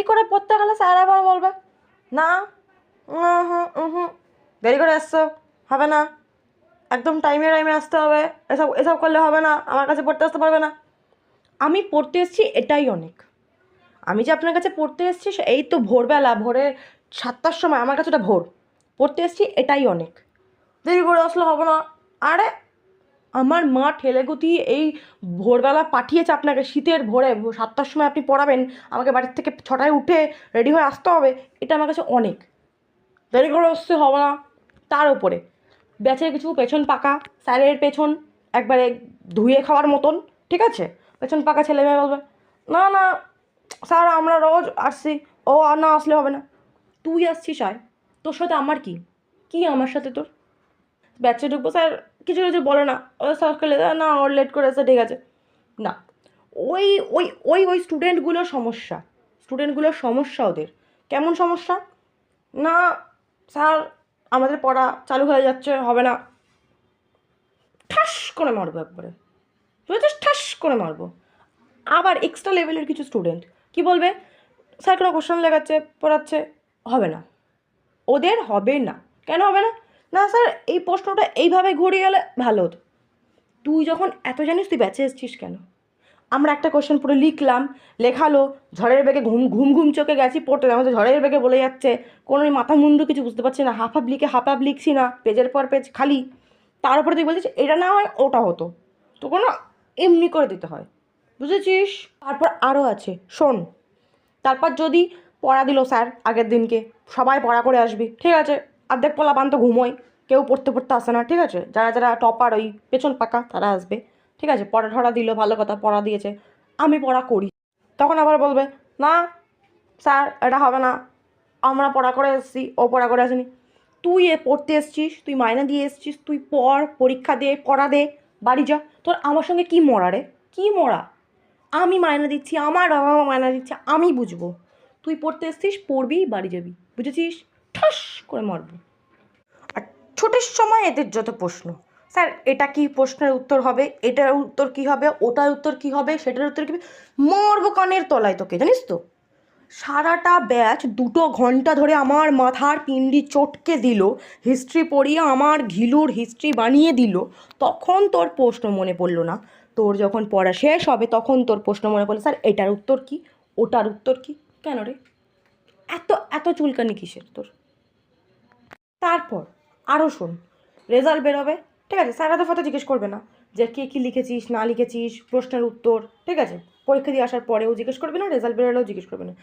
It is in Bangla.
করে পড়তে গেলে স্যার আবার বলবে না দেরি করে আসছো, হবে না, একদম টাইমে টাইমে আসতে হবে, এসব এসব করলে হবে না, আমার কাছে পড়তে আসতে পারবে না। আমি পড়তে এসেছি এটাই অনেক। আমি যে আপনার কাছে পড়তে এসেছি এই তো ভোরবেলা, ভোরে 7টার সময়, আমার কাছে ওটা ভোর, পড়তে এসেছি এটাই অনেক, দেরি করে আসলে হবে না। আরে আমার মা ঠেলে গুতিয়ে এই ভোরবেলা পাঠিয়েছে আপনাকে, শীতের ভোরে 7টার সময় আপনি পড়াবেন, আমাকে বাড়ির থেকে 6টায় উঠে রেডি হয়ে আসতে হবে, এটা আমার কাছে অনেক, দেরি করে আসতে হবে না। তার উপরে ব্যাচের কিছু পেছন পাকা, স্যারের পেছন একবারে ধুয়ে খাওয়ার মতন, ঠিক আছে, পেছন পাকা ছেলে মেয়ে বলবে না না স্যার আমরা রোজ আসছি, ও আর না আসলে হবে না। তুই আসছিস আয়, তোর সাথে আমার কি, কি আমার সাথে তোর? ব্যাচে ঢুকবো, স্যার কিছু কিছু বলে না, ও স্যার খেলে না ওর লেট করে আসে, ঠিক আছে না, ওই ওই ওই ওই স্টুডেন্টগুলোর সমস্যা, স্টুডেন্টগুলোর সমস্যা ওদের কেমন সমস্যা, না স্যার আমাদের পড়া চালু হয়ে যাচ্ছে, হবে না, ঠাস করে মারবো একবারে, বুঝেছিস, ঠাস করে মারবো। আবার এক্সট্রা লেভেলের কিছু স্টুডেন্ট কি বলবে, স্যার কোনো কোশ্চেন লেগাচ্ছে পড়াচ্ছে, হবে না, ওদের হবে না। কেন হবে না, না স্যার এই প্রশ্নটা এইভাবে ঘুরিয়ে গেলে ভালো হতো। তুই যখন এত জানিস তুই ব্যাচে এসছিস কেন? আমরা একটা কোশ্চেন পুরো লিখলাম, লেখালো, ঝড়ের বেগে ঘুম ঘুম ঘুম চোখে গেছি পড়তে, আমাদের ঝড়ের বেগে বলে যাচ্ছে, কোনো মাথা মুন্ডু কিছু বুঝতে পারছি না, হাফ হাফ লিখে হাফ হাফ লিখছি না, পেজের পর পেজ খালি, তার উপরে তুই বলছিস এটা না হয় ওটা হতো, তো কোনো এমনি করে দিতে হয়, বুঝেছিস? তারপর আরও আছে শোন, তারপর যদি পড়া দিল স্যার আগের দিনকে, সবাই পড়া করে আসবি, ঠিক আছে, অর্ধেক পোলাপান তো ঘুমোয়, কেউ পড়তে পড়তে আসে না, ঠিক আছে, যারা যারা টপার ওই পেছন পাকা তারা আসবে, ঠিক আছে, পড়া ঠড়া দিল, ভালো কথা, পড়া দিয়েছে, আমি পড়া করি, তখন আবার বলবে না স্যার এটা হবে না, আমরা পড়া করে এসেছি, ও পড়া করে আসেনি। তুই এ পড়তে এসছিস, তুই মায়না দিয়ে এসছিস, তুই পড়, পরীক্ষা দে, পড়া দে, বাড়ি যা, তোর আমার সঙ্গে কী মরা রে, কী মরা? আমি মায়না দিচ্ছি, আমার বাবা মা মায়না দিচ্ছে, আমি বুঝবো, তুই পড়তে এসছিস পড়বি বাড়ি যাবি, বুঝেছিস, ঠাস করে মারবো। আর ছোটোর সময় এদের যত প্রশ্ন, স্যার এটা কি প্রশ্নের উত্তর হবে, এটার উত্তর কী হবে, ওটার উত্তর কী হবে, সেটার উত্তর কী হবে, মরবো কানের তলায় তোকে, জানিস তো? সারাটা ব্যাচ 2 ঘন্টা ধরে আমার মাথার পিন্ডি চটকে দিল, হিস্ট্রি পড়িয়ে আমার ঘিলুর হিস্ট্রি বানিয়ে দিল, তখন তোর প্রশ্ন মনে পড়লো না? তোর যখন পড়া শেষ হবে তখন তোর প্রশ্ন মনে পড়লো, স্যার এটার উত্তর কী, ওটার উত্তর কী? কেন রে এত এত চুলকানি কিসের তোর? তারপর আরও শোন, রেজাল্ট বেরোবে, ঠিক আছে, স্যার এত ফটো জিজ্ঞেস করবে না যে কে কী লিখেছিস না লিখেছিস, প্রশ্নের উত্তর, ঠিক আছে, পরীক্ষা দিয়ে আসার পরেও জিজ্ঞেস করবে না, রেজাল্ট বেরোলেও জিজ্ঞেস করবে না,